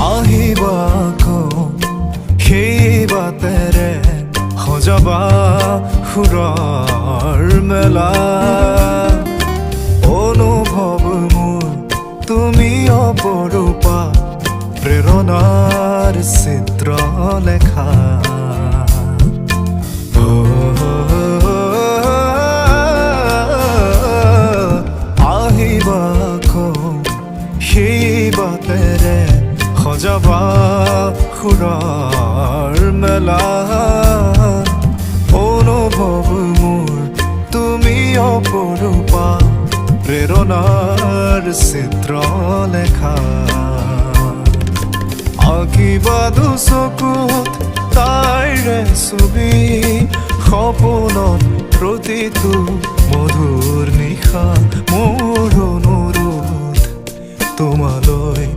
আহিবা সেই বাটেৰে সজাবা সুৰৰ মেলা অনুভৱ মোৰ তুমি অপৰূপা প্ৰেৰণাৰ চিত্ৰ লেখা আহিবা সেই বাটেৰে সজাবা সুৰৰ মেলা অনুভৱ মোৰ তুমি অপৰূপা প্ৰেৰণাৰ চিত্ৰ লেখা আঁকিবা দুচকুত তাইৰে ছবি সপোনত প্ৰতিটো মধুৰ নিশা মোৰ অনুৰোধ তোমালৈ